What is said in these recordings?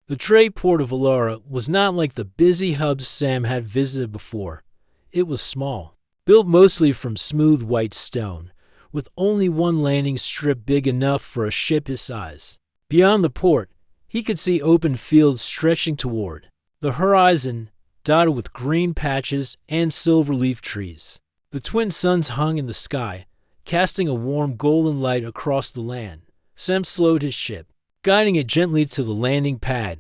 The trade port of Alara was not like the busy hubs Sam had visited before. It was small, built mostly from smooth white stone, with only one landing strip big enough for a ship his size. Beyond the port, he could see open fields stretching toward the horizon, dotted with green patches and silver leaf trees. The twin suns hung in the sky, casting a warm golden light across the land. Sam slowed his ship, guiding it gently to the landing pad.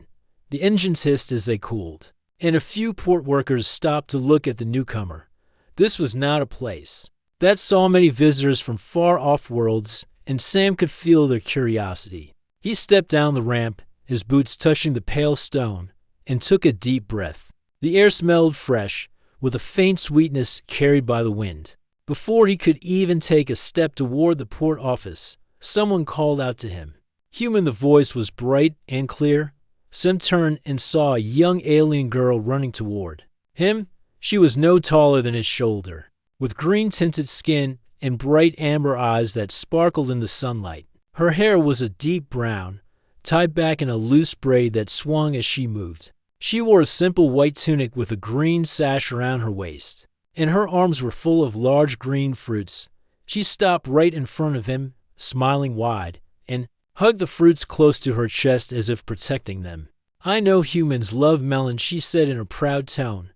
The engines hissed as they cooled, and a few port workers stopped to look at the newcomer. This was not a place that saw many visitors from far-off worlds, and Sam could feel their curiosity. He stepped down the ramp, his boots touching the pale stone, and took a deep breath. The air smelled fresh, with a faint sweetness carried by the wind. Before he could even take a step toward the port office, someone called out to him. Human, the voice was bright and clear. Sam turned and saw a young alien girl running toward him. She was no taller than his shoulder, with green-tinted skin and bright amber eyes that sparkled in the sunlight. Her hair was a deep brown, tied back in a loose braid that swung as she moved. She wore a simple white tunic with a green sash around her waist, and her arms were full of large green fruits. She stopped right in front of him, smiling wide, and hugged the fruits close to her chest as if protecting them. "I know humans love melons," she said in a proud tone.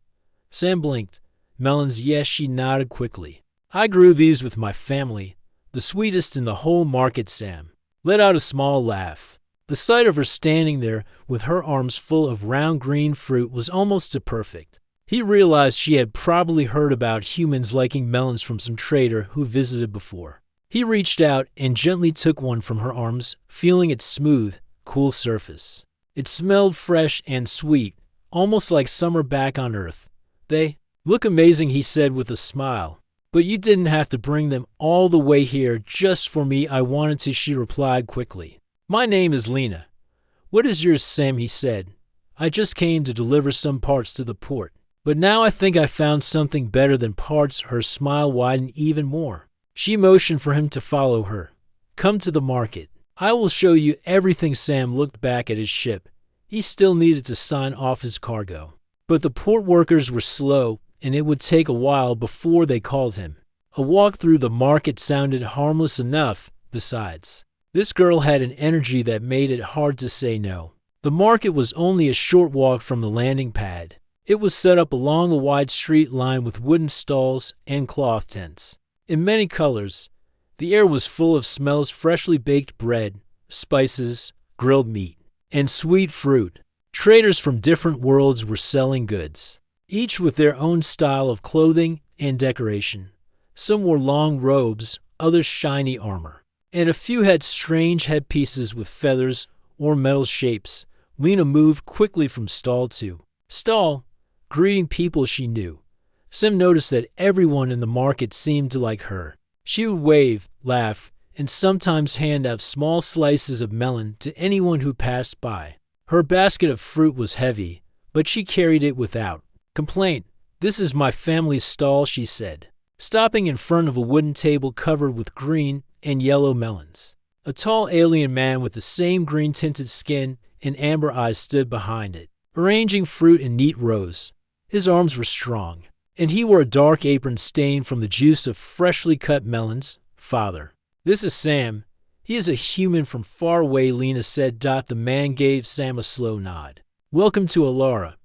Sam blinked. "Melons, yes," she nodded quickly. "I grew these with my family, the sweetest in the whole market." Sam let out a small laugh. The sight of her standing there with her arms full of round green fruit was almost too perfect. He realized she had probably heard about humans liking melons from some trader who visited before. He reached out and gently took one from her arms, feeling its smooth, cool surface. It smelled fresh and sweet, almost like summer back on Earth. "They look amazing," he said with a smile. "But you didn't have to bring them all the way here just for me." "I wanted to," she replied quickly. "My name is Lena." "What is yours, Sam?" he said. "I just came to deliver some parts to the port. But now I think I found something better than parts." Her smile widened even more. She motioned for him to follow her. "Come to the market. I will show you everything." Sam looked back at his ship. He still needed to sign off his cargo. But the port workers were slow, and it would take a while before they called him. A walk through the market sounded harmless enough, besides. This girl had an energy that made it hard to say no. The market was only a short walk from the landing pad. It was set up along a wide street lined with wooden stalls and cloth tents. In many colors, the air was full of smells: freshly baked bread, spices, grilled meat, and sweet fruit. Traders from different worlds were selling goods, each with their own style of clothing and decoration. Some wore long robes, others shiny armor, and a few had strange headpieces with feathers or metal shapes. Lena moved quickly from stall to stall, greeting people she knew. Sam noticed that everyone in the market seemed to like her. She would wave, laugh, and sometimes hand out small slices of melon to anyone who passed by. Her basket of fruit was heavy, but she carried it without complaint. "This is my family's stall," she said, stopping in front of a wooden table covered with green and yellow melons. A tall alien man with the same green-tinted skin and amber eyes stood behind it, arranging fruit in neat rows. His arms were strong, and he wore a dark apron stained from the juice of freshly cut melons. "Father, this is Sam. He is a human from far away," Lena said. The man gave Sam a slow nod. "Welcome to Alara.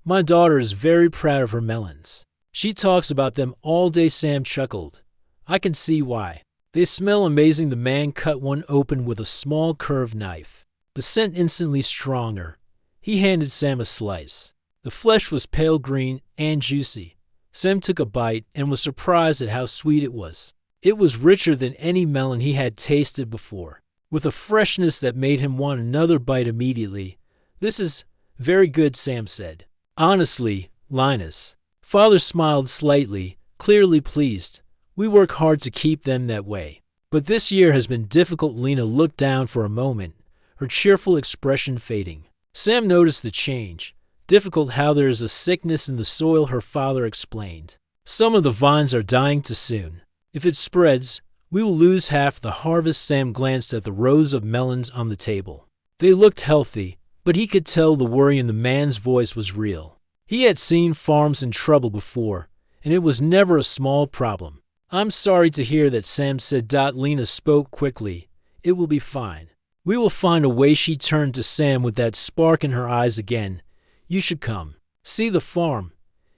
My daughter is very proud of her melons. She talks about them all day." Sam chuckled. "I can see why. They smell amazing." The man cut one open with a small curved knife, the scent instantly stronger. He handed Sam a slice. The flesh was pale green and juicy. Sam took a bite and was surprised at how sweet it was. It was richer than any melon he had tasted before, with a freshness that made him want another bite immediately. "This is very good," Sam said. "Honestly, Linus." Father smiled slightly, clearly pleased. "We work hard to keep them that way. But this year has been difficult." Lena looked down for a moment, her cheerful expression fading. Sam noticed the change. "Difficult? How? There is a sickness in the soil," her father explained. "Some of the vines are dying too soon. If it spreads, we will lose half the harvest." Sam glanced at the rows of melons on the table. They looked healthy, but he could tell the worry in the man's voice was real. He had seen farms in trouble before, and it was never a small problem. "I'm sorry to hear that," Sam said. Lena spoke quickly. "It will be fine. We will find a way." She turned to Sam with that spark in her eyes again. "You should come. See the farm.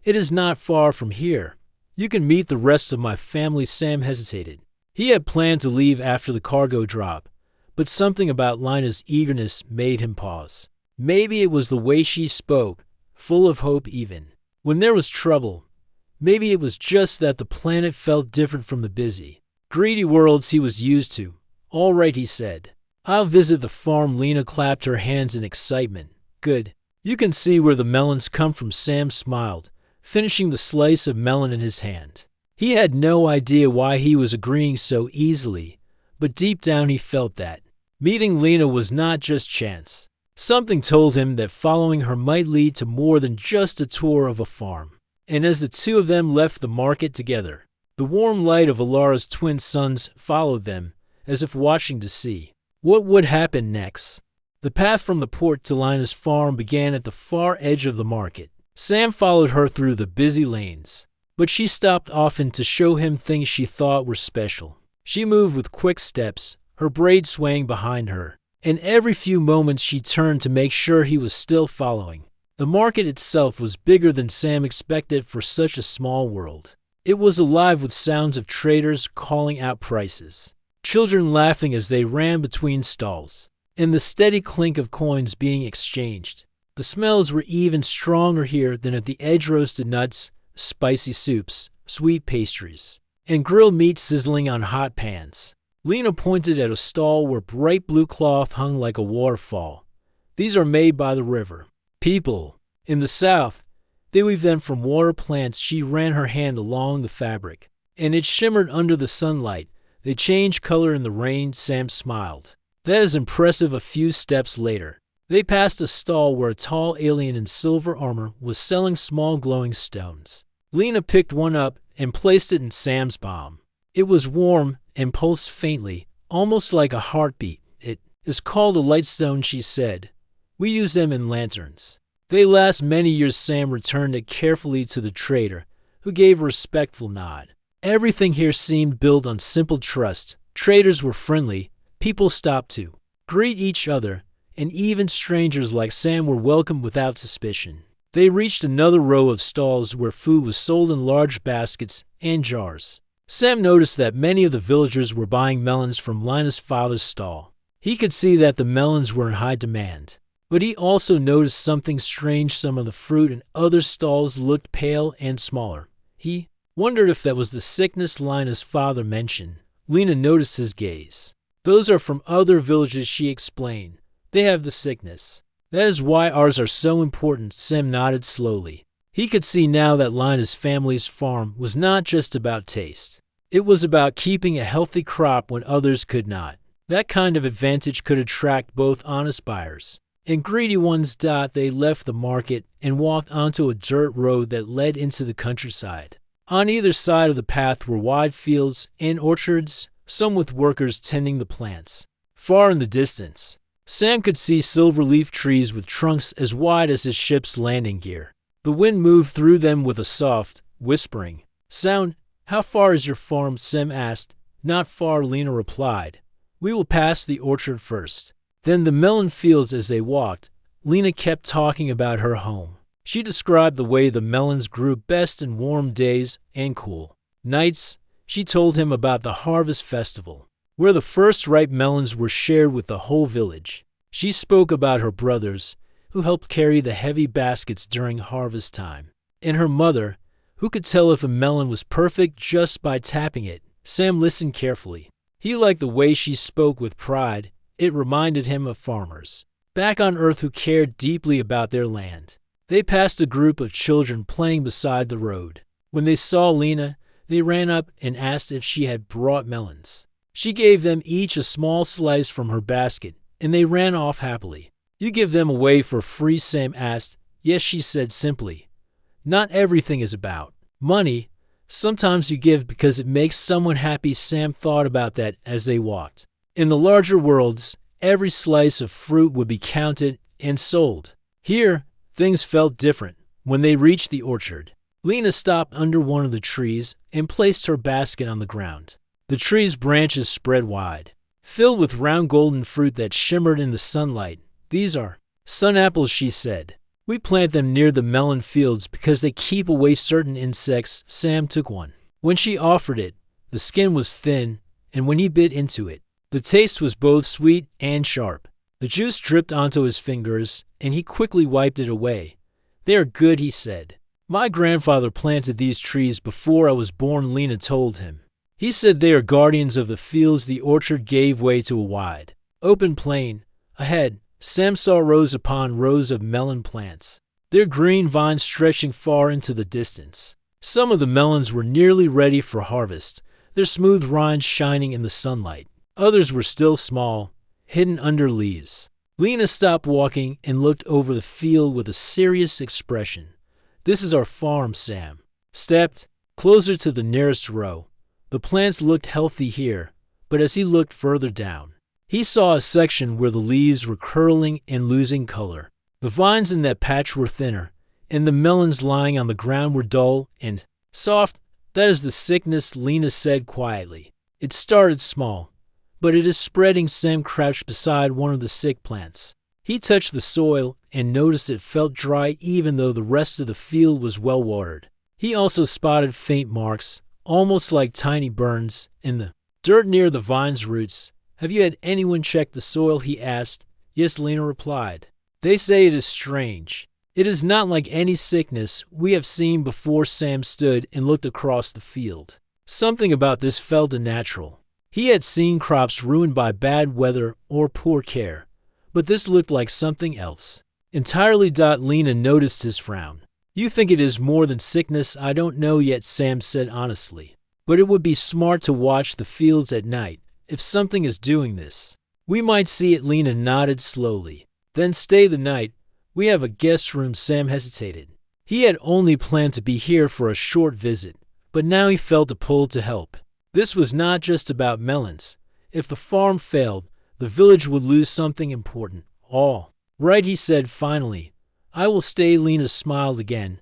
It is not far from here. You can meet the rest of my family." Sam hesitated. He had planned to leave after the cargo drop, but something about Lena's eagerness made him pause. Maybe it was the way she spoke, full of hope even when there was trouble. Maybe it was just that the planet felt different from the busy, greedy worlds he was used to. "All right," he said. "I'll visit the farm." Lena clapped her hands in excitement. "Good. You can see where the melons come from." Sam smiled, finishing the slice of melon in his hand. He had no idea why he was agreeing so easily, but deep down he felt that meeting Lena was not just chance. Something told him that following her might lead to more than just a tour of a farm. And as the two of them left the market together, the warm light of Alara's twin suns followed them, as if watching to see what would happen next. The path from the port to Lena's farm began at the far edge of the market. Sam followed her through the busy lanes, but she stopped often to show him things she thought were special. She moved with quick steps, her braid swaying behind her, and every few moments she turned to make sure he was still following. The market itself was bigger than Sam expected for such a small world. It was alive with sounds of traders calling out prices, children laughing as they ran between stalls, and the steady clink of coins being exchanged. The smells were even stronger here than at the edge: roasted nuts, spicy soups, sweet pastries, and grilled meat sizzling on hot pans. Lena pointed at a stall where bright blue cloth hung like a waterfall. "These are made by the river people in the south. They weave them from water plants." She ran her hand along the fabric, and it shimmered under the sunlight. "They change color in the rain." Sam smiled. "That is impressive." A few steps later, they passed a stall where a tall alien in silver armor was selling small glowing stones. Lena picked one up and placed it in Sam's palm. It was warm and pulsed faintly, almost like a heartbeat. "It is called a lightstone," she said. "We use them in lanterns. They last many years." Sam returned it carefully to the trader, who gave a respectful nod. Everything here seemed built on simple trust. Traders were friendly, people stopped to greet each other, and even strangers like Sam were welcomed without suspicion. They reached another row of stalls where food was sold in large baskets and jars. Sam noticed that many of the villagers were buying melons from Lena's father's stall. He could see that the melons were in high demand, but he also noticed something strange. Some of the fruit in other stalls looked pale and smaller. He wondered if that was the sickness Lena's father mentioned. Lena noticed his gaze. "Those are from other villages," she explained. "They have the sickness. That is why ours are so important." Sam nodded slowly. He could see now that Lena's family's farm was not just about taste. It was about keeping a healthy crop when others could not. That kind of advantage could attract both honest buyers and greedy ones. They left the market and walked onto a dirt road that led into the countryside. On either side of the path were wide fields and orchards, some with workers tending the plants. Far in the distance, Sam could see silver leaf trees with trunks as wide as his ship's landing gear. The wind moved through them with a soft, whispering sound. "How far is your farm?" Sam asked. "Not far," Lena replied. "We will pass the orchard first, then the melon fields." As they walked, Lena kept talking about her home. She described the way the melons grew best in warm days and cool nights. She told him about the harvest festival, where the first ripe melons were shared with the whole village. She spoke about her brothers, who helped carry the heavy baskets during harvest time, and her mother, who could tell if a melon was perfect just by tapping it. Sam listened carefully. He liked the way she spoke with pride. It reminded him of farmers back on Earth who cared deeply about their land. They passed a group of children playing beside the road. When they saw Lena, they ran up and asked if she had brought melons. She gave them each a small slice from her basket, and they ran off happily. "You give them away for free?" Sam asked. "Yes," she said simply. "Not everything is about money. Sometimes you give because it makes someone happy." Sam thought about that as they walked. In the larger worlds, every slice of fruit would be counted and sold. Here, things felt different. When they reached the orchard, Lena stopped under one of the trees and placed her basket on the ground. The tree's branches spread wide, filled with round golden fruit that shimmered in the sunlight. "These are sun apples," she said. "We plant them near the melon fields because they keep away certain insects." Sam took one. When she offered it, the skin was thin, and when he bit into it, the taste was both sweet and sharp. The juice dripped onto his fingers, and he quickly wiped it away. "They are good," he said. "My grandfather planted these trees before I was born," Lena told him. "He said they are guardians of the fields." The orchard gave way to a wide, open plain. Ahead, Sam saw rows upon rows of melon plants, their green vines stretching far into the distance. Some of the melons were nearly ready for harvest, their smooth rinds shining in the sunlight. Others were still small, hidden under leaves. Lena stopped walking and looked over the field with a serious expression. "This is our farm," Sam stepped closer to the nearest row. The plants looked healthy here, but as he looked further down, he saw a section where the leaves were curling and losing color. The vines in that patch were thinner, and the melons lying on the ground were dull and soft. "That is the sickness," Lena said quietly. "It started small, but it is spreading." Sam crouched beside one of the sick plants. He touched the soil and noticed it felt dry even though the rest of the field was well watered. He also spotted faint marks, almost like tiny burns, in the dirt near the vine's roots. "Have you had anyone check the soil?" he asked. "Yes," Lena replied. "They say it is strange. It is not like any sickness we have seen before." Sam stood and looked across the field. Something about this felt unnatural. He had seen crops ruined by bad weather or poor care, but this looked like something else entirely. Lena noticed his frown. "You think it is more than sickness?" "I don't know yet," Sam said honestly. "But it would be smart to watch the fields at night. If something is doing this, we might see it." Lena nodded slowly. "Then stay the night. We have a guest room." Sam hesitated. He had only planned to be here for a short visit, but now he felt a pull to help. This was not just about melons. If the farm failed, the village would lose something important. "All right," he said finally. "I will stay." Lena smiled again,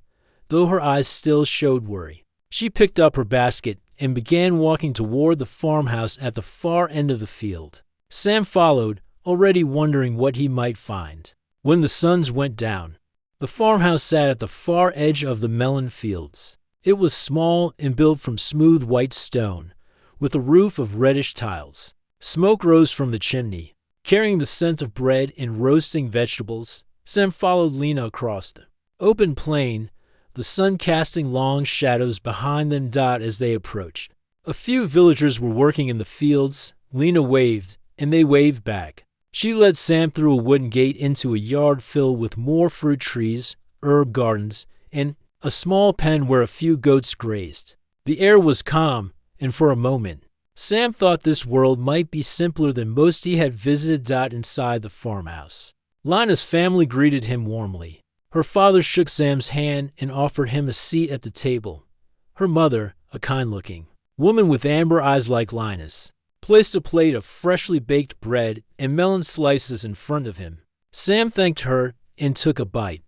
though her eyes still showed worry. She picked up her basket and began walking toward the farmhouse at the far end of the field. Sam followed, already wondering what he might find. When the sun went down, the farmhouse sat at the far edge of the melon fields. It was small and built from smooth white stone, with a roof of reddish tiles. Smoke rose from the chimney, carrying the scent of bread and roasting vegetables. Sam followed Lena across the open plain, the sun casting long shadows behind them. As they approached, a few villagers were working in the fields. Lena waved, and they waved back. She led Sam through a wooden gate into a yard filled with more fruit trees, herb gardens, and a small pen where a few goats grazed. The air was calm, and for a moment, Sam thought this world might be simpler than most he had visited. Inside the farmhouse, Lena's family greeted him warmly. Her father shook Sam's hand and offered him a seat at the table. Her mother, a kind-looking woman with amber eyes like Lena's, placed a plate of freshly baked bread and melon slices in front of him. Sam thanked her and took a bite.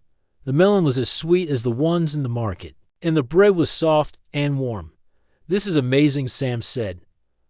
The melon was as sweet as the ones in the market, and the bread was soft and warm. "This is amazing," Sam said.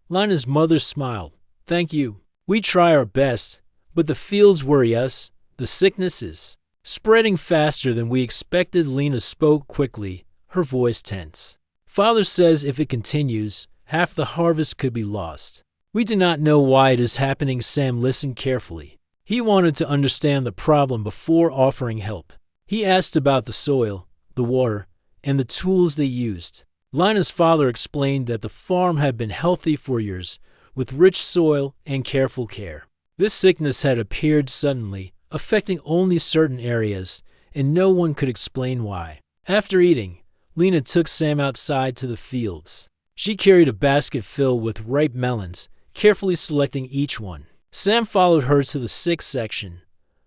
Lena's mother smiled. "Thank you. We try our best, but the fields worry us. The sickness is spreading faster than we expected." Lena spoke quickly, her voice tense. "Father says if it continues, half the harvest could be lost. We do not know why it is happening." Sam listened carefully. He wanted to understand the problem before offering help. He asked about the soil, the water, and the tools they used. Lena's father explained that the farm had been healthy for years, with rich soil and careful care. This sickness had appeared suddenly, affecting only certain areas, and no one could explain why. After eating, Lena took Sam outside to the fields. She carried a basket filled with ripe melons, carefully selecting each one. Sam followed her to the sick section.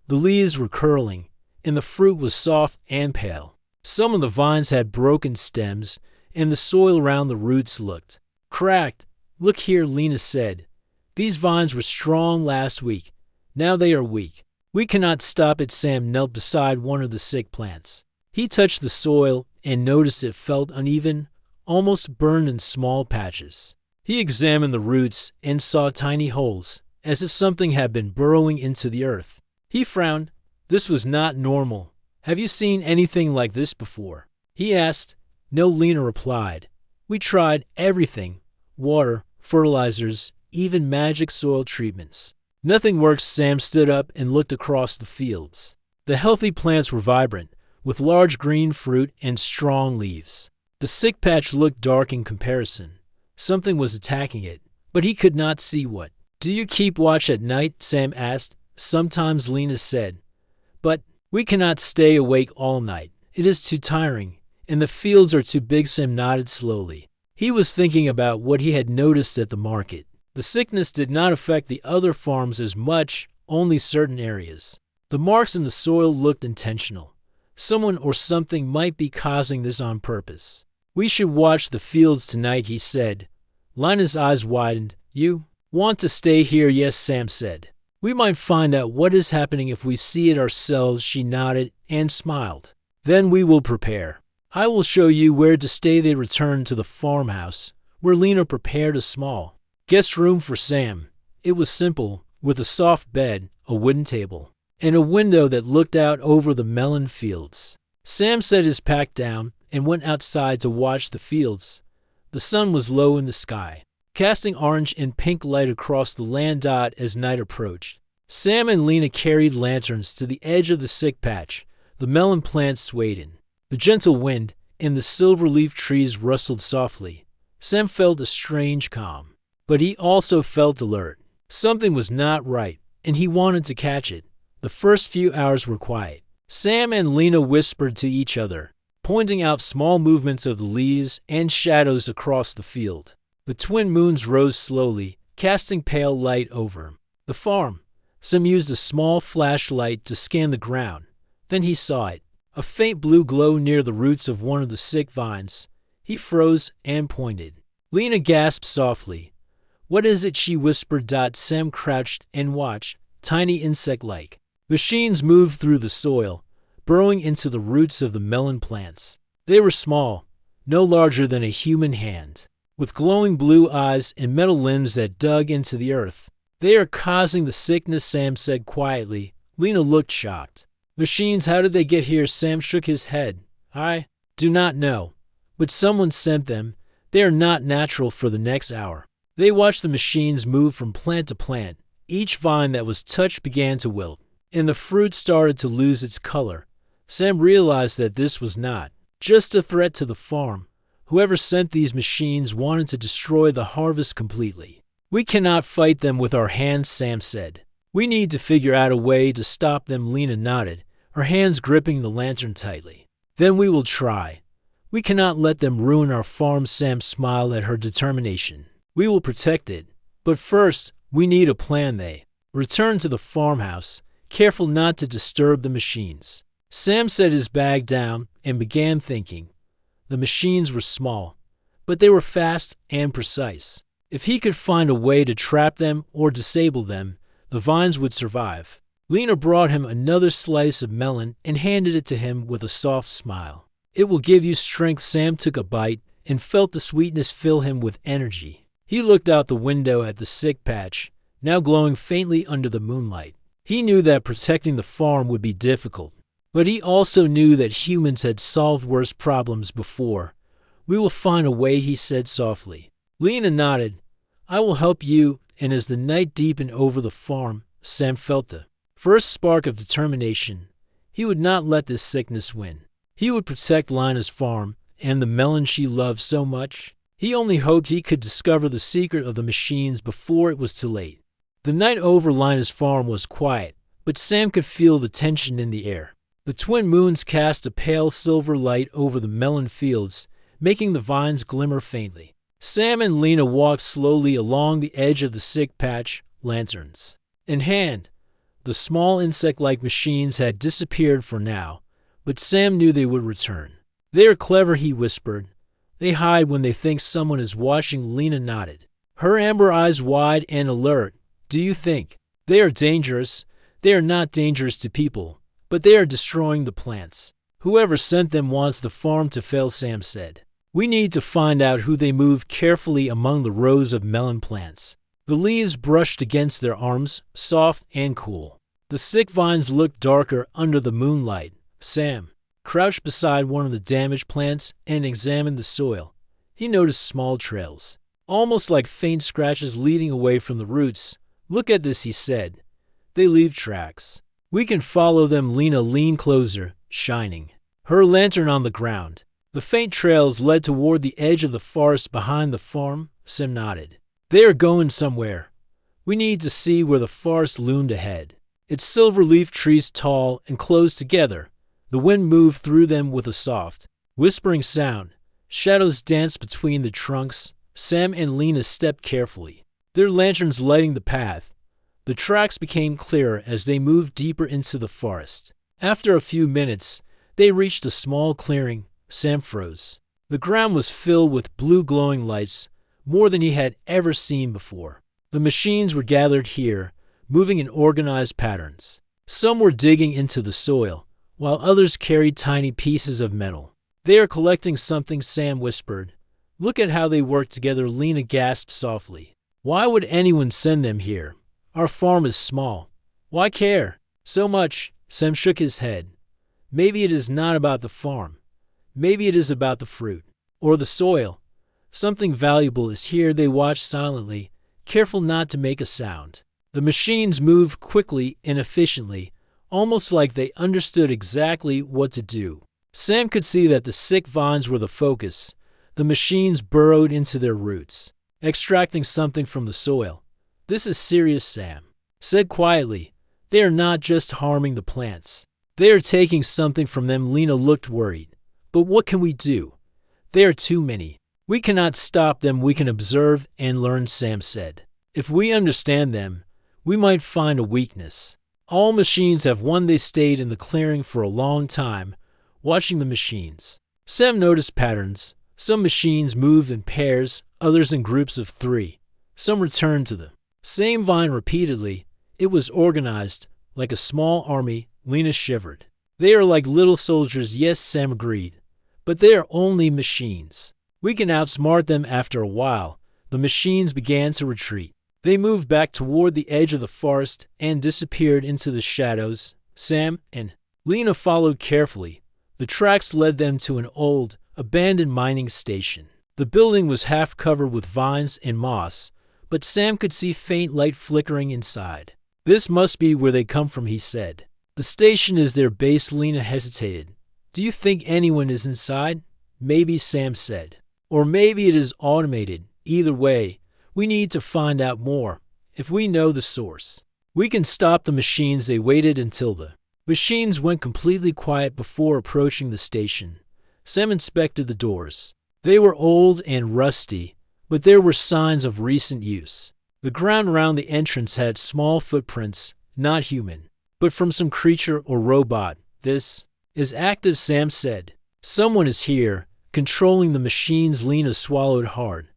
The leaves were curling, and the fruit was soft and pale. Some of the vines had broken stems, and the soil around the roots looked cracked. "Look here," Lena said. "These vines were strong last week. Now they are weak. We cannot stop it. Sam knelt beside one of the sick plants. He touched the soil and noticed it felt uneven, almost burned in small patches. He examined the roots and saw tiny holes, as if something had been burrowing into the earth. He frowned. This was not normal. Have you seen anything like this before? He asked. No, Lena replied. We tried everything. Water, fertilizers, even magic soil treatments. Nothing worked. Sam stood up and looked across the fields. The healthy plants were vibrant, with large green fruit and strong leaves. The sick patch looked dark in comparison. Something was attacking it, but he could not see what. Do you keep watch at night? Sam asked. Sometimes, Lena said. But we cannot stay awake all night. It is too tiring, and the fields are too big. Sam nodded slowly. He was thinking about what he had noticed at the market. The sickness did not affect the other farms as much, only certain areas. The marks in the soil looked intentional. Someone or something might be causing this on purpose. We should watch the fields tonight, he said. Lena's eyes widened. You want to stay here? Yes, Sam said. We might find out what is happening if we see it ourselves. She nodded and smiled. Then we will prepare. I will show you where to stay. They returned to the farmhouse, where Lena prepared a small guest room for Sam. It was simple, with a soft bed, a wooden table, and a window that looked out over the melon fields. Sam set his pack down and went outside to watch the fields. The sun was low in the sky, casting orange and pink light across the land. As night approached, Sam and Lena carried lanterns to the edge of the sick patch. The melon plants swayed in the gentle wind, and the silver-leaf trees rustled softly. Sam felt a strange calm, but he also felt alert. Something was not right, and he wanted to catch it. The first few hours were quiet. Sam and Lena whispered to each other, pointing out small movements of the leaves and shadows across the field. The twin moons rose slowly, casting pale light over the farm. Sam used a small flashlight to scan the ground. Then he saw it, a faint blue glow near the roots of one of the sick vines. He froze and pointed. Lena gasped softly. What is it? She whispered. Sam crouched and watched, tiny insect-like. Machines moved through the soil, burrowing into the roots of the melon plants. They were small, no larger than a human hand, with glowing blue eyes and metal limbs that dug into the earth. They are causing the sickness, Sam said quietly. Lena looked shocked. Machines, how did they get here? Sam shook his head. I do not know, but someone sent them. They are not natural. For the next hour, they watched the machines move from plant to plant. Each vine that was touched began to wilt, and the fruit started to lose its color. Sam realized that this was not just a threat to the farm. Whoever sent these machines wanted to destroy the harvest completely. We cannot fight them with our hands, Sam said. We need to figure out a way to stop them. Lena nodded, her hands gripping the lantern tightly. Then we will try. We cannot let them ruin our farm. Sam smiled at her determination. We will protect it. But first, we need a plan. They returned to the farmhouse, careful not to disturb the machines. Sam set his bag down and began thinking. The machines were small, but they were fast and precise. If he could find a way to trap them or disable them, the vines would survive. Lena brought him another slice of melon and handed it to him with a soft smile. It will give you strength. Sam took a bite and felt the sweetness fill him with energy. He looked out the window at the sick patch, now glowing faintly under the moonlight. He knew that protecting the farm would be difficult, but he also knew that humans had solved worse problems before. We will find a way, he said softly. Lena nodded. I will help you. And as the night deepened over the farm, Sam felt the first spark of determination. He would not let this sickness win. He would protect Lena's farm and the melon she loved so much. He only hoped he could discover the secret of the machines before it was too late. The night over Lena's farm was quiet, but Sam could feel the tension in the air. The twin moons cast a pale silver light over the melon fields, making the vines glimmer faintly. Sam and Lena walked slowly along the edge of the sick patch, lanterns in hand. The small insect-like machines had disappeared for now, but Sam knew they would return. They are clever, he whispered. They hide when they think someone is watching. Lena nodded, her amber eyes wide and alert. Do you think they are dangerous? They are not dangerous to people, but they are destroying the plants. Whoever sent them wants the farm to fail, Sam said. We need to find out who. They moved carefully among the rows of melon plants. The leaves brushed against their arms, soft and cool. The sick vines looked darker under the moonlight. Sam crouched beside one of the damaged plants and examined the soil. He noticed small trails, almost like faint scratches leading away from the roots. Look at this, he said. They leave tracks. We can follow them. Lena leaned closer, shining her lantern on the ground. The faint trails led toward the edge of the forest behind the farm. Sam nodded. They are going somewhere. We need to see where the forest loomed ahead. Its silver-leaf trees tall and close together. The wind moved through them with a soft, whispering sound. Shadows danced between the trunks. Sam and Lena stepped carefully, their lanterns lighting the path. The tracks became clearer as they moved deeper into the forest. After a few minutes, they reached a small clearing. Sam froze. The ground was filled with blue glowing lights, more than he had ever seen before. The machines were gathered here, moving in organized patterns. Some were digging into the soil, while others carried tiny pieces of metal. They are collecting something, Sam whispered. Look at how they work together, Lena gasped softly. Why would anyone send them here? Our farm is small. Why care so much? Sam shook his head. Maybe it is not about the farm. Maybe it is about the fruit, or the soil. Something valuable is here. They watched silently, careful not to make a sound. The machines moved quickly and efficiently, almost like they understood exactly what to do. Sam could see that the sick vines were the focus. The machines burrowed into their roots, extracting something from the soil. This is serious, Sam said quietly. They are not just harming the plants. They are taking something from them. Lena looked worried. But what can we do? There are too many. We cannot stop them. We can observe and learn, Sam said. If we understand them, we might find a weakness. All machines have won. They stayed in the clearing for a long time, watching the machines. Sam noticed patterns. Some machines moved in pairs, others in groups of 3. Some returned to the same vine repeatedly. It was organized, like a small army. Lena shivered. They are like little soldiers. Yes, Sam agreed. But they are only machines. We can outsmart them. After a while, the machines began to retreat. They moved back toward the edge of the forest and disappeared into the shadows. Sam and Lena followed carefully. The tracks led them to an old, abandoned mining station. The building was half covered with vines and moss, but Sam could see faint light flickering inside. This must be where they come from, he said. The station is their base. Lena hesitated. Do you think anyone is inside? Maybe, Sam said. Or maybe it is automated. Either way, we need to find out more. If we know the source, we can stop the machines. They waited until the machines went completely quiet before approaching the station. Sam inspected the doors. They were old and rusty, but there were signs of recent use. The ground around the entrance had small footprints, not human, but from some creature or robot. This is active, Sam said. Someone is here, controlling the machines. Lena swallowed hard.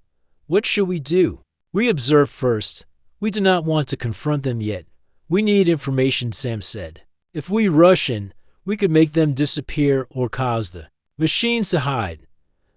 What should we do? We observe first. We do not want to confront them yet. We need information, Sam said. If we rush in, we could make them disappear or cause the machines to hide.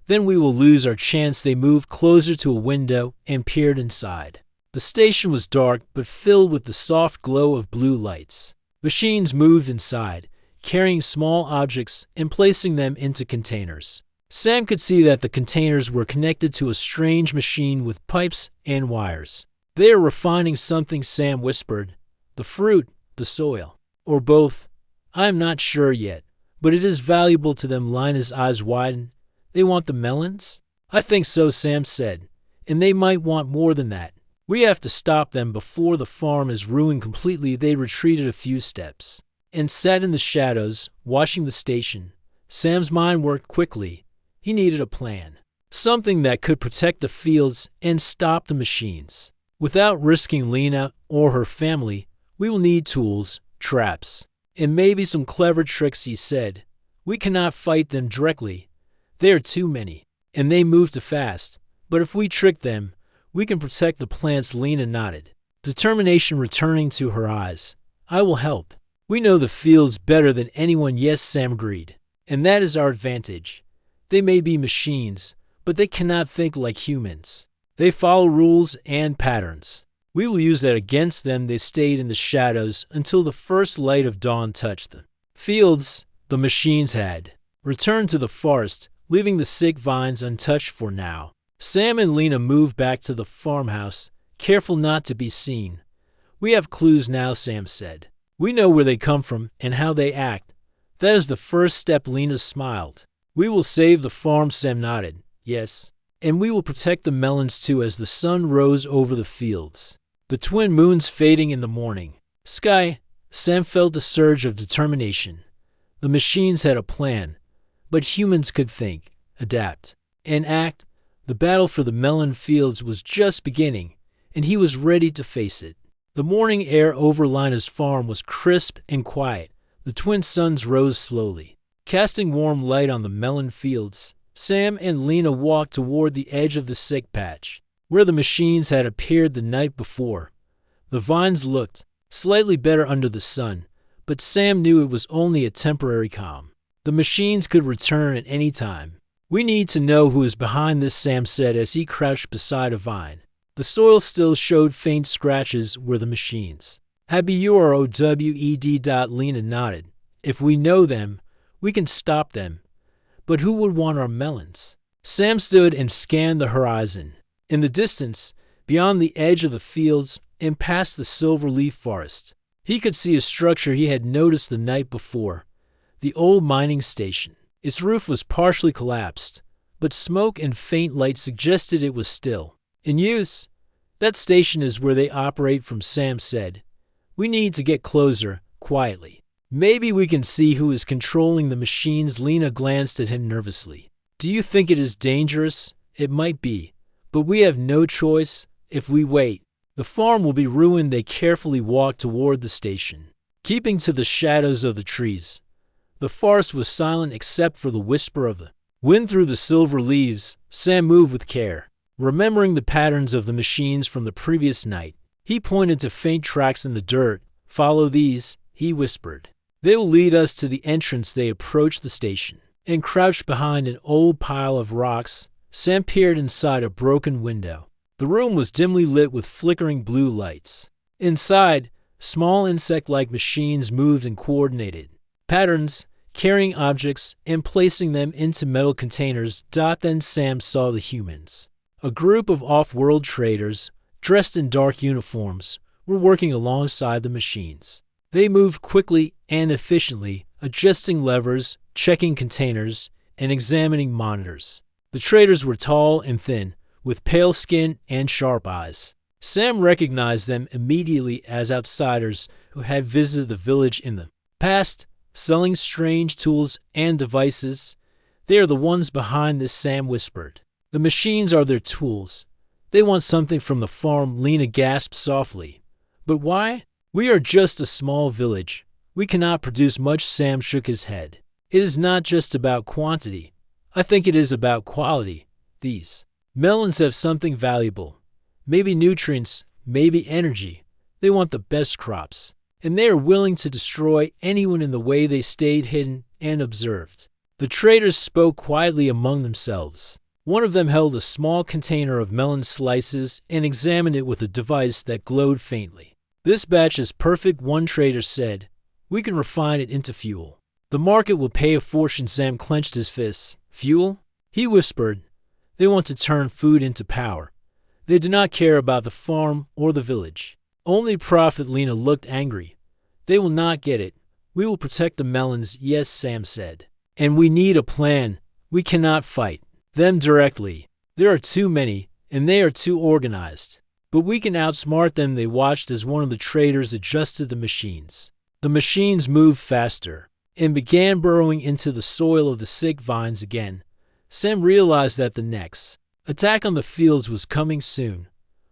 Then we will lose our chance. They moved closer to a window and peered inside. The station was dark but filled with the soft glow of blue lights. Machines moved inside, carrying small objects and placing them into containers. Sam could see that the containers were connected to a strange machine with pipes and wires. They are refining something, Sam whispered. The fruit, the soil, or both. I am not sure yet, but it is valuable to them. Lena's eyes widened. They want the melons? I think so, Sam said. And they might want more than that. We have to stop them before the farm is ruined completely. They retreated a few steps and sat in the shadows, watching the station. Sam's mind worked quickly. He needed a plan, something that could protect the fields and stop the machines. Without risking Lena or her family, we will need tools, traps, and maybe some clever tricks, he said. We cannot fight them directly. There are too many, and they move too fast. But if we trick them, we can protect the plants. Lena nodded, determination returning to her eyes. I will help. We know the fields better than anyone, yes, Sam agreed. And that is our advantage. They may be machines, but they cannot think like humans. They follow rules and patterns. We will use that against them. They stayed in the shadows until the first light of dawn touched them. Fields, the machines had returned to the forest, leaving the sick vines untouched for now. Sam and Lena moved back to the farmhouse, careful not to be seen. We have clues now, Sam said. We know where they come from and how they act. That is the first step, Lena smiled. We will save the farm, Sam nodded. Yes. And we will protect the melons too as the sun rose over the fields. The twin moons fading in the morning sky, Sam felt a surge of determination. The machines had a plan, but humans could think, adapt, and act. The battle for the melon fields was just beginning, and he was ready to face it. The morning air over Lina's farm was crisp and quiet. The twin suns rose slowly, casting warm light on the melon fields. Sam and Lena walked toward the edge of the sick patch, where the machines had appeared the night before. The vines looked slightly better under the sun, but Sam knew it was only a temporary calm. The machines could return at any time. We need to know who is behind this, Sam said as he crouched beside a vine. The soil still showed faint scratches where the machines had BUROWED. Lena nodded. If we know them, we can stop them. But who would want our melons? Sam stood and scanned the horizon. In the distance, beyond the edge of the fields and past the silverleaf forest, he could see a structure he had noticed the night before. The old mining station. Its roof was partially collapsed, but smoke and faint light suggested it was still in use. That station is where they operate from, Sam said. We need to get closer, quietly. Maybe we can see who is controlling the machines. Lena glanced at him nervously. Do you think it is dangerous? It might be, but we have no choice. If we wait, the farm will be ruined. They carefully walked toward the station, keeping to the shadows of the trees. The forest was silent except for the whisper of the wind through the silver leaves. Sam moved with care, remembering the patterns of the machines from the previous night. He pointed to faint tracks in the dirt. Follow these, he whispered. They will lead us to the entrance. They approached the station and crouched behind an old pile of rocks. Sam peered inside a broken window. The room was dimly lit with flickering blue lights. Inside, small insect-like machines moved in coordinated patterns, carrying objects and placing them into metal containers. Then Sam saw the humans. A group of off-world traders, dressed in dark uniforms, were working alongside the machines. They moved quickly and efficiently, adjusting levers, checking containers, and examining monitors. The traders were tall and thin, with pale skin and sharp eyes. Sam recognized them immediately as outsiders who had visited the village in the past, selling strange tools and devices. They are the ones behind this, Sam whispered. The machines are their tools. They want something from the farm, Lena gasped softly. But why? We are just a small village. We cannot produce much. Sam shook his head. It is not just about quantity. I think it is about quality. These melons have something valuable. Maybe nutrients, maybe energy. They want the best crops. And they are willing to destroy anyone in the way. They stayed hidden and observed. The traders spoke quietly among themselves. One of them held a small container of melon slices and examined it with a device that glowed faintly. This batch is perfect, one trader said. We can refine it into fuel. The market will pay a fortune. Sam clenched his fists. Fuel? He whispered. They want to turn food into power. They do not care about the farm or the village. Only profit. Lena looked angry. They will not get it. We will protect the melons, yes, Sam said. And we need a plan. We cannot fight them directly. There are too many, and they are too organized. But we can outsmart them. They watched as one of the traders adjusted the machines. The machines moved faster and began burrowing into the soil of the sick vines again. Sam realized that the next attack on the fields was coming soon.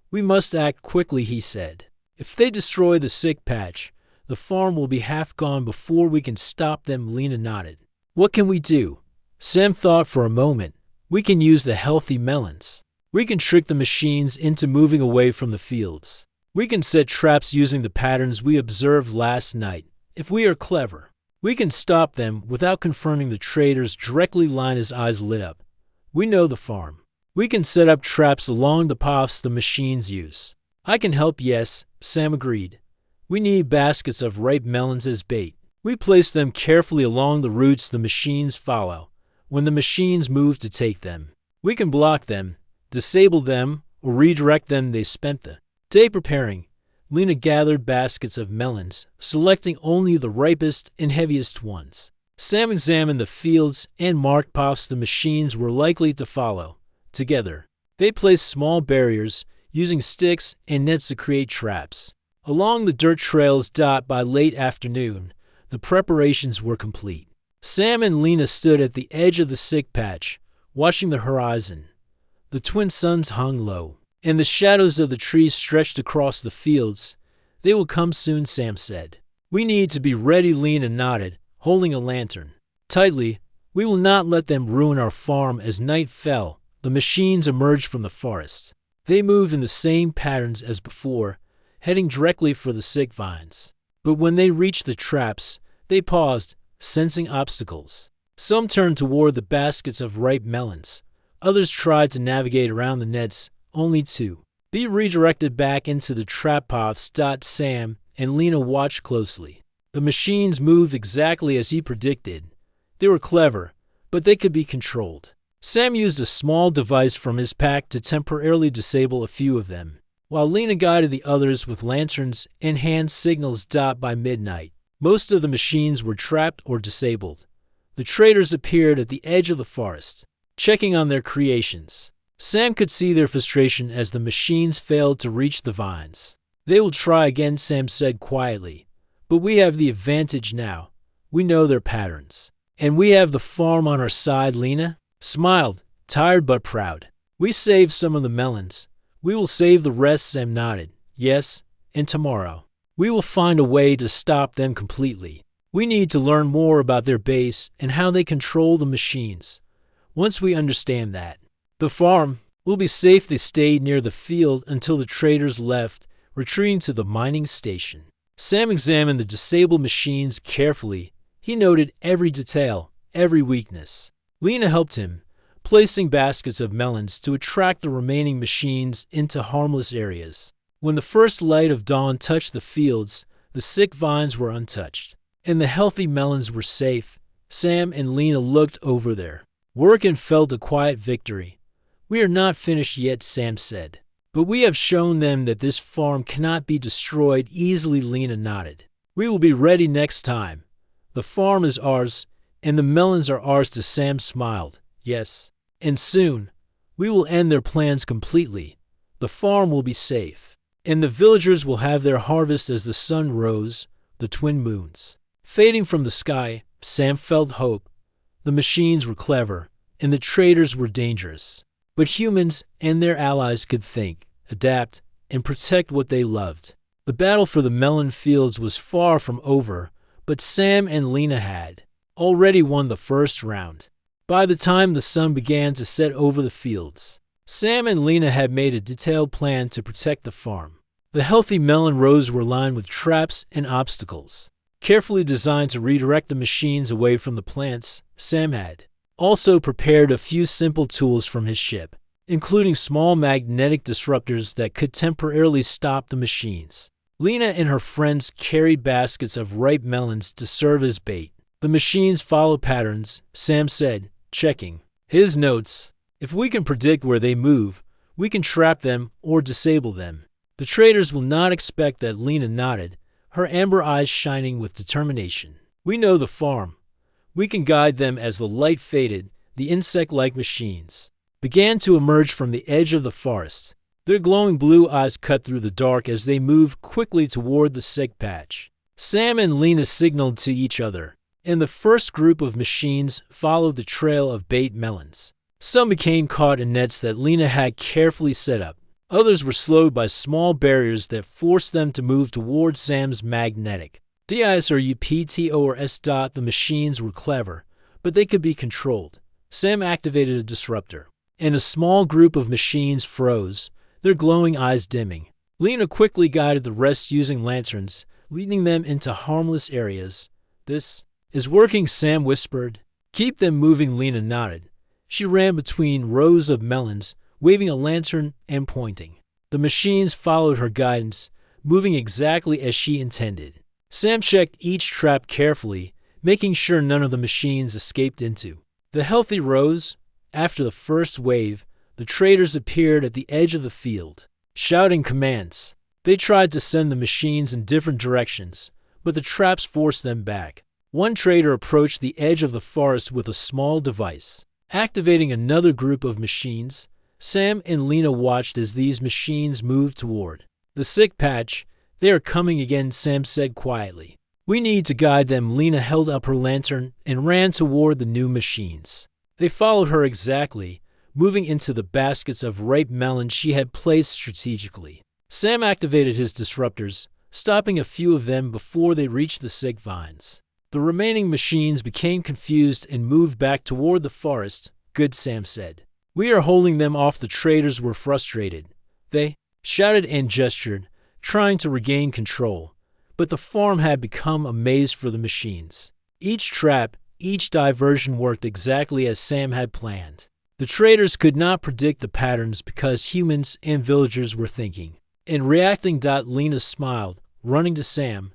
We must act quickly, he said. If they destroy the sick patch, the farm will be half gone before we can stop them. Lena nodded. What can we do? Sam thought for a moment. We can use the healthy melons. We can trick the machines into moving away from the fields. We can set traps using the patterns we observed last night. If we are clever, we can stop them without confronting the traders directly. Lina's eyes lit up. We know the farm. We can set up traps along the paths the machines use. I can help, yes, Sam agreed. We need baskets of ripe melons as bait. We place them carefully along the routes the machines follow. When the machines move to take them, we can block them, disable them, or redirect them. They spent the day preparing. Lina gathered baskets of melons, selecting only the ripest and heaviest ones. Sam examined the fields and marked paths the machines were likely to follow. Together, they placed small barriers, using sticks and nets to create traps. Along the dirt trails. By late afternoon, the preparations were complete. Sam and Lina stood at the edge of the sick patch, watching the horizon. The twin suns hung low, and the shadows of the trees stretched across the fields. They will come soon, Sam said. We need to be ready. Lina nodded, holding a lantern tightly. We will not let them ruin our farm. As night fell, the machines emerged from the forest. They moved in the same patterns as before, heading directly for the sick vines. But when they reached the traps, they paused, sensing obstacles. Some turned toward the baskets of ripe melons. Others tried to navigate around the nets, only to be redirected back into the trap paths. Sam and Lina watched closely. The machines moved exactly as he predicted. They were clever, but they could be controlled. Sam used a small device from his pack to temporarily disable a few of them, while Lina guided the others with lanterns and hand signals. By midnight, most of the machines were trapped or disabled. The traders appeared at the edge of the forest, checking on their creations. Sam could see their frustration as the machines failed to reach the vines. They will try again, Sam said quietly. But we have the advantage now. We know their patterns. And we have the farm on our side. Lina smiled, tired but proud. We saved some of the melons. We will save the rest. Sam nodded. Yes, and tomorrow, we will find a way to stop them completely. We need to learn more about their base and how they control the machines. Once we understand that, the farm will be safe. They stayed near the field until the traders left, retreating to the mining station. Sam examined the disabled machines carefully. He noted every detail, every weakness. Lina helped him, placing baskets of melons to attract the remaining machines into harmless areas. When the first light of dawn touched the fields, the sick vines were untouched, and the healthy melons were safe. Sam and Lina looked over their work and felt a quiet victory. We are not finished yet, Sam said, but we have shown them that this farm cannot be destroyed easily. Lina nodded. We will be ready next time. The farm is ours, and the melons are ours. Sam smiled. Yes, and soon, we will end their plans completely. The farm will be safe, and the villagers will have their harvest. As the sun rose, the twin moons fading from the sky, Sam felt hope. The machines were clever, and the traders were dangerous. But humans and their allies could think, adapt, and protect what they loved. The battle for the melon fields was far from over, but Sam and Lina had already won the first round. By the time the sun began to set over the fields, Sam and Lina had made a detailed plan to protect the farm. The healthy melon rows were lined with traps and obstacles, carefully designed to redirect the machines away from the plants. Sam had also prepared a few simple tools from his ship, including small magnetic disruptors that could temporarily stop the machines. Lina and her friends carried baskets of ripe melons to serve as bait. The machines follow patterns, Sam said, checking his notes. If we can predict where they move, we can trap them or disable them. The traders will not expect that. Lina nodded, her amber eyes shining with determination. We know the farm. We can guide them. As the light faded, the insect-like machines began to emerge from the edge of the forest. Their glowing blue eyes cut through the dark as they moved quickly toward the sick patch. Sam and Lina signaled to each other, and the first group of machines followed the trail of bait melons. Some became caught in nets that Lina had carefully set up. Others were slowed by small barriers that forced them to move towards Sam's magnetic disruptors. The machines were clever, but they could be controlled. Sam activated a disruptor, and a small group of machines froze, their glowing eyes dimming. Lena quickly guided the rest using lanterns, leading them into harmless areas. "This is working," Sam whispered. "Keep them moving," Lena nodded. She ran between rows of melons, waving a lantern and pointing. The machines followed her guidance, moving exactly as she intended. Sam checked each trap carefully, making sure none of the machines escaped into the healthy rows. After the first wave, the traders appeared at the edge of the field, shouting commands. They tried to send the machines in different directions, but the traps forced them back. One trader approached the edge of the forest with a small device, activating another group of machines. Sam and Lena watched as these machines moved toward the sick patch. "They are coming again," Sam said quietly. "We need to guide them." Lena held up her lantern and ran toward the new machines. They followed her exactly, moving into the baskets of ripe melons she had placed strategically. Sam activated his disruptors, stopping a few of them before they reached the sick vines. The remaining machines became confused and moved back toward the forest. "Good," Sam said. "We are holding them off." The traders were frustrated. They shouted and gestured, trying to regain control, but the farm had become a maze for the machines. Each trap, each diversion worked exactly as Sam had planned. The traders could not predict the patterns because humans and villagers were thinking and reacting. Lena smiled, running to Sam.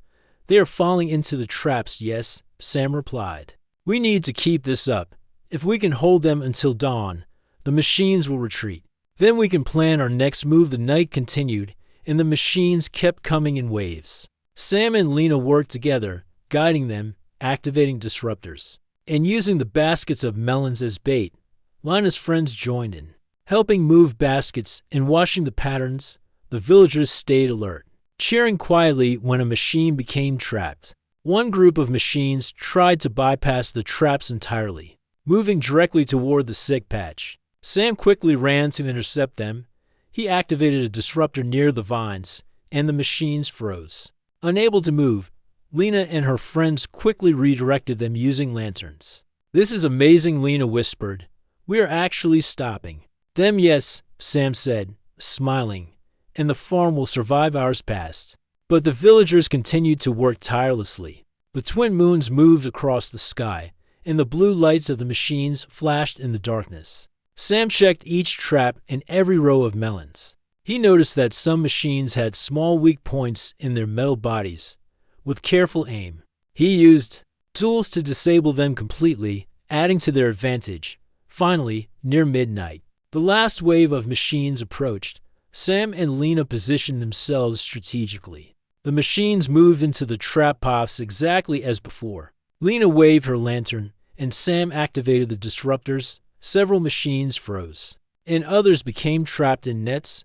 "They are falling into the traps." "Yes," Sam replied. "We need to keep this up. If we can hold them until dawn, the machines will retreat. Then we can plan our next move." The night continued, and the machines kept coming in waves. Sam and Lena worked together, guiding them, activating disruptors, and using the baskets of melons as bait. Lena's friends joined in, helping move baskets and watching the patterns. The villagers stayed alert, cheering quietly when a machine became trapped. One group of machines tried to bypass the traps entirely, moving directly toward the sick patch. Sam quickly ran to intercept them. He activated a disruptor near the vines, and the machines froze. Unable to move, Lena and her friends quickly redirected them using lanterns. "This is amazing," Lena whispered. "We are actually stopping them." "Yes," Sam said, smiling, "and the farm will survive ours past." But the villagers continued to work tirelessly. The twin moons moved across the sky, and the blue lights of the machines flashed in the darkness. Sam checked each trap and every row of melons. He noticed that some machines had small weak points in their metal bodies. With careful aim, he used tools to disable them completely, adding to their advantage. Finally, near midnight, the last wave of machines approached. Sam and Lena positioned themselves strategically. The machines moved into the trap paths exactly as before. Lena waved her lantern, and Sam activated the disruptors. Several machines froze, and others became trapped in nets.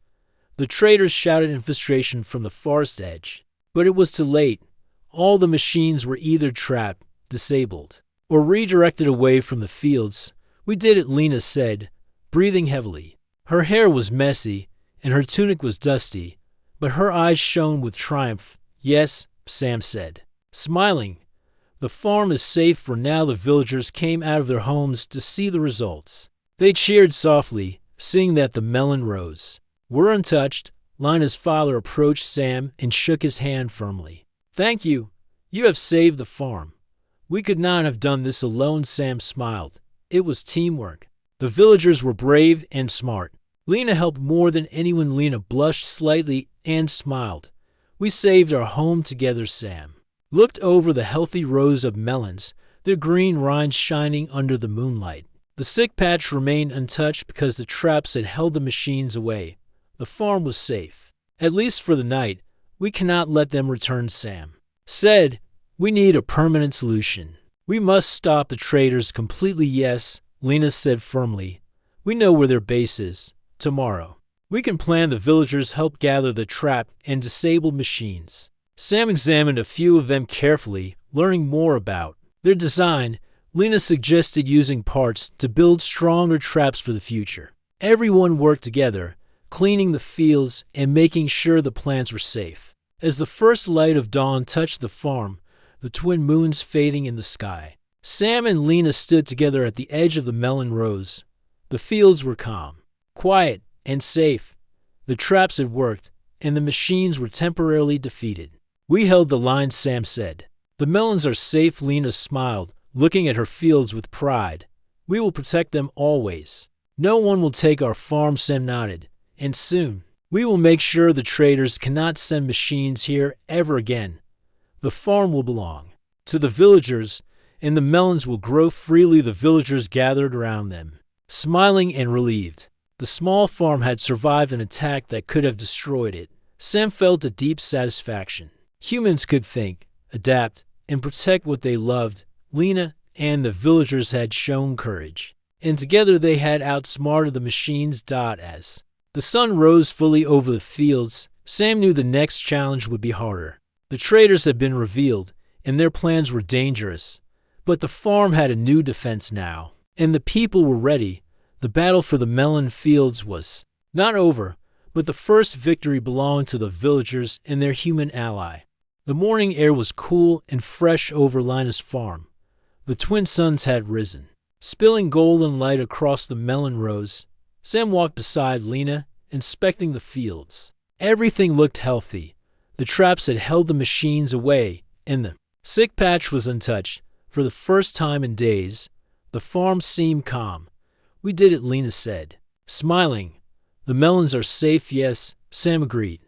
The traders shouted in frustration from the forest edge, but it was too late. All the machines were either trapped, disabled, or redirected away from the fields. "We did it," Lena said, breathing heavily. Her hair was messy, and her tunic was dusty, but her eyes shone with triumph. "Yes," Sam said, smiling. "The farm is safe for now." The villagers came out of their homes to see the results. They cheered softly, seeing that the melon rose. "We're untouched." Lena's father approached Sam and shook his hand firmly. "Thank you. You have saved the farm." "We could not have done this alone," Sam smiled. "It was teamwork." The villagers were brave and smart. Lena helped more than anyone. Lena blushed slightly and smiled. "We saved our home together." Sam looked over the healthy rows of melons, their green rinds shining under the moonlight. The sick patch remained untouched because the traps had held the machines away. The farm was safe, at least for the night. "We cannot let them return," Sam said. "We need a permanent solution. We must stop the traders completely." "Yes," Lena said firmly. "We know where their base is. Tomorrow, we can plan." The villagers helped gather the trap and disabled machines. Sam examined a few of them carefully, learning more about their design. Lena suggested using parts to build stronger traps for the future. Everyone worked together, cleaning the fields and making sure the plants were safe. As the first light of dawn touched the farm, the twin moons fading in the sky, Sam and Lena stood together at the edge of the melon rows. The fields were calm, quiet, and safe. The traps had worked, and the machines were temporarily defeated. "We held the line," Sam said. "The melons are safe." Lena smiled, looking at her fields with pride. "We will protect them always. No one will take our farm," Sam nodded. "And soon, we will make sure the traders cannot send machines here ever again. The farm will belong to the villagers, and the melons will grow freely." The villagers gathered around them, smiling and relieved. The small farm had survived an attack that could have destroyed it. Sam felt a deep satisfaction. Humans could think, adapt, and protect what they loved. Lena and the villagers had shown courage, and together they had outsmarted the machines. As the sun rose fully over the fields, Sam knew the next challenge would be harder. The traders had been revealed, and their plans were dangerous. But the farm had a new defense now, and the people were ready. The battle for the melon fields was not over, but the first victory belonged to the villagers and their human ally. The morning air was cool and fresh over Lina's farm. The twin suns had risen, spilling golden light across the melon rows. Sam walked beside Lena, inspecting the fields. Everything looked healthy. The traps had held the machines away, and the sick patch was untouched. For the first time in days, the farm seemed calm. "We did it," Lena said, smiling. "The melons are safe." "Yes," Sam agreed.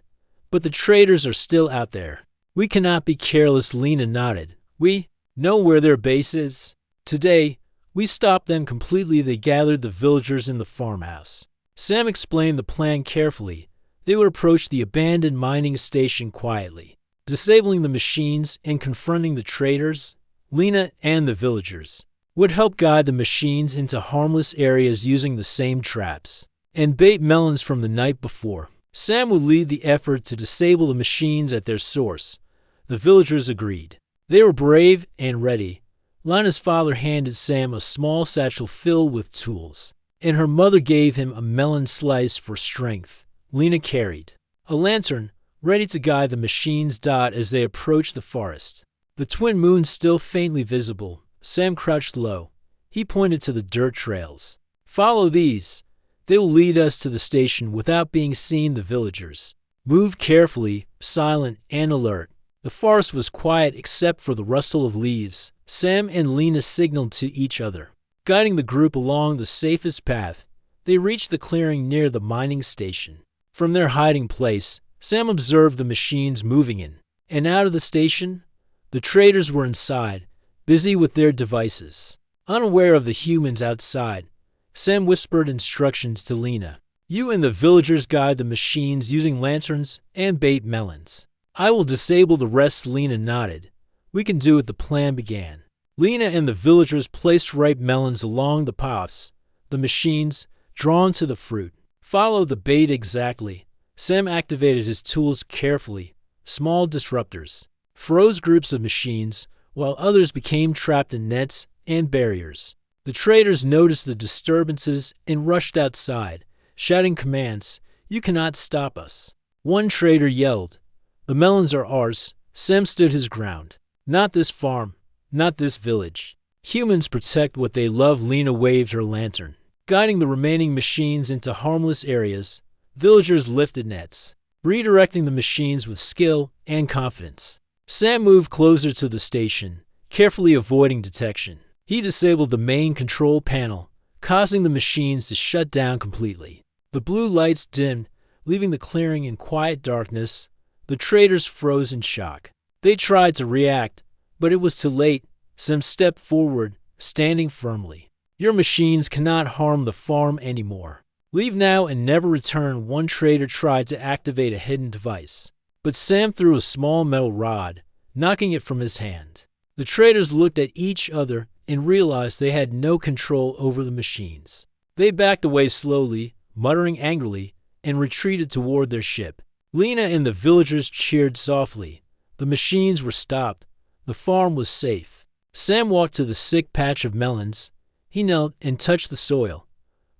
"But the traders are still out there. We cannot be careless." Lena nodded. "We know where their base is. Today, we stopped them completely." They gathered the villagers in the farmhouse. Sam explained the plan carefully. They would approach the abandoned mining station quietly, disabling the machines and confronting the traders. Lena and the villagers would help guide the machines into harmless areas using the same traps and bait melons from the night before. Sam would lead the effort to disable the machines at their source. The villagers agreed. They were brave and ready. Lina's father handed Sam a small satchel filled with tools, and her mother gave him a melon slice for strength. Lena carried a lantern, ready to guide the machines. As they approached the forest, the twin moons still faintly visible, Sam crouched low. He pointed to the dirt trails. "Follow these. They will lead us to the station without being seen." The villagers moved carefully, silent and alert. The forest was quiet except for the rustle of leaves. Sam and Lena signaled to each other, guiding the group along the safest path. They reached the clearing near the mining station. From their hiding place, Sam observed the machines moving in and out of the station. The traders were inside, busy with their devices. Unaware of the humans outside, Sam whispered instructions to Lena. "You and the villagers guide the machines using lanterns and bait melons. I will disable the rest." Lena nodded. "We can do it." The plan began. Lena and the villagers placed ripe melons along the paths. The machines, drawn to the fruit, followed the bait exactly. Sam activated his tools carefully. Small disruptors froze groups of machines, while others became trapped in nets and barriers. The traders noticed the disturbances and rushed outside, shouting commands. "You cannot stop us." One trader yelled, "The melons are ours." Sam stood his ground. "Not this farm, not this village. Humans protect what they love." Lena waved her lantern, guiding the remaining machines into harmless areas. Villagers lifted nets, redirecting the machines with skill and confidence. Sam moved closer to the station, carefully avoiding detection. He disabled the main control panel, causing the machines to shut down completely. The blue lights dimmed, leaving the clearing in quiet darkness. The traders froze in shock. They tried to react, but it was too late. Sam stepped forward, standing firmly. "Your machines cannot harm the farm anymore. Leave now and never return." One trader tried to activate a hidden device, but Sam threw a small metal rod, knocking it from his hand. The traders looked at each other and realized they had no control over the machines. They backed away slowly, muttering angrily, and retreated toward their ship. Lena and the villagers cheered softly. The machines were stopped. The farm was safe. Sam walked to the sick patch of melons. He knelt and touched the soil.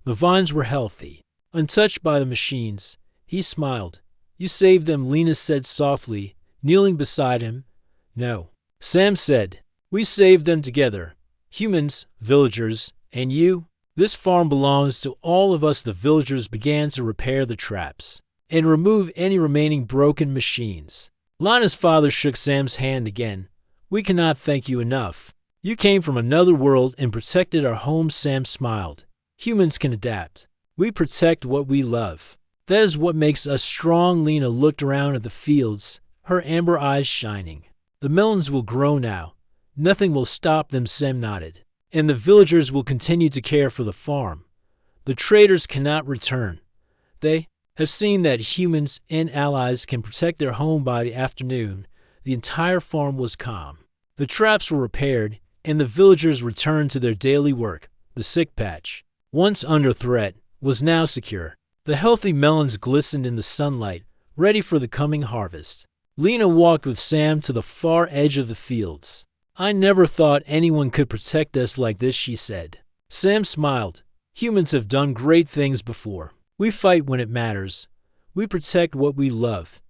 The vines were healthy, untouched by the machines. He smiled. "You saved them," Lena said softly, kneeling beside him. "No," Sam said. "We saved them together. Humans, villagers, and you. This farm belongs to all of us." The villagers began to repair the traps and remove any remaining broken machines. Lana's father shook Sam's hand again. We cannot thank you enough. You came from another world and protected our home. Sam smiled. Humans can adapt. We protect what we love. That is what makes us strong. Lena looked around at the fields, her amber eyes shining. The melons will grow now. Nothing will stop them. Sam nodded. And the villagers will continue to care for the farm. The traders cannot return. They have seen that humans and allies can protect their home. By the afternoon, the entire farm was calm. The traps were repaired, and the villagers returned to their daily work. The sick patch, once under threat, was now secure. The healthy melons glistened in the sunlight, ready for the coming harvest. Lena walked with Sam to the far edge of the fields. I never thought anyone could protect us like this, she said. Sam smiled. Humans have done great things before. We fight when it matters. We protect what we love.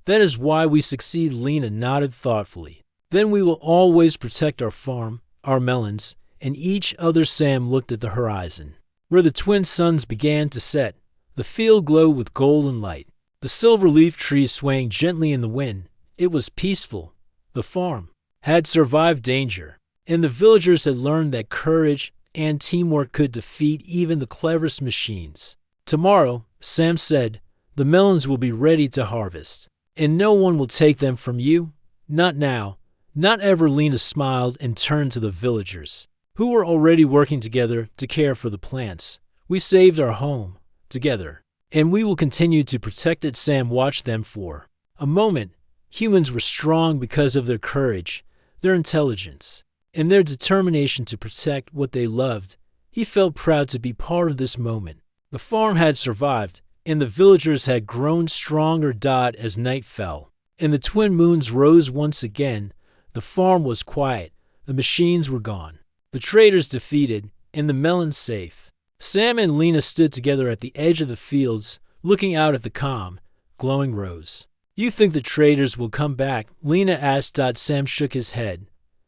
That is why we succeed. Lena nodded thoughtfully. Then we will always protect our farm, our melons, and each other. Sam looked at the horizon, where the twin suns began to set. The field glowed with golden light. The silver leaf trees swaying gently in the wind. It was peaceful. The farm had survived danger, and the villagers had learned that courage and teamwork could defeat even the cleverest machines. Tomorrow, Sam said, the melons will be ready to harvest, and no one will take them from you. Not now, not ever. Lena smiled and turned to the villagers, who were already working together to care for the plants. We saved our home together, and we will continue to protect it. Sam watched them for a moment. Humans were strong because of their courage, their intelligence, and their determination to protect what they loved. He felt proud to be part of this moment. The farm had survived, and the villagers had grown stronger. As night fell, and the twin moons rose once again, the farm was quiet. The machines were gone, the traders defeated, and the melons safe. Sam and Lena stood together at the edge of the fields, looking out at the calm, glowing rows. You think the traders will come back? Lena asked. Sam shook his head.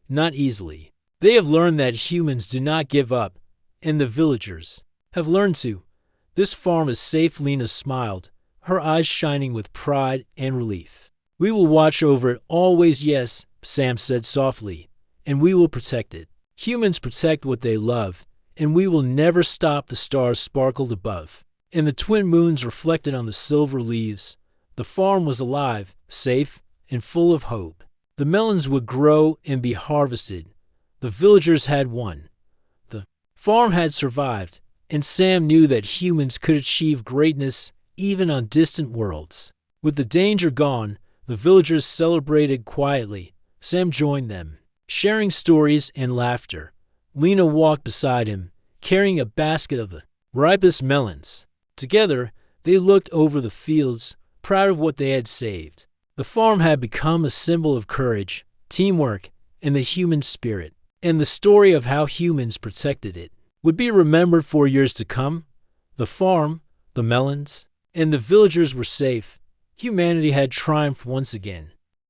Not easily. They have learned that humans do not give up, and the villagers have learned to. This farm is safe. Lena smiled, her eyes shining with pride and relief. We will watch over it always. Yes, Sam said softly, and we will protect it. Humans protect what they love, and we will never stop. The stars sparkled above, and the twin moons reflected on the silver leaves. The farm was alive, safe, and full of hope. The melons would grow and be harvested. The villagers had won. The farm had survived, and Sam knew that humans could achieve greatness even on distant worlds. With the danger gone, the villagers celebrated quietly. Sam joined them, sharing stories and laughter. Lena walked beside him, carrying a basket of the ripest melons. Together, they looked over the fields, proud of what they had saved. The farm had become a symbol of courage, teamwork, and the human spirit, and the story of how humans protected it would be remembered for years to come. The farm, the melons, and the villagers were safe. Humanity had triumphed once again.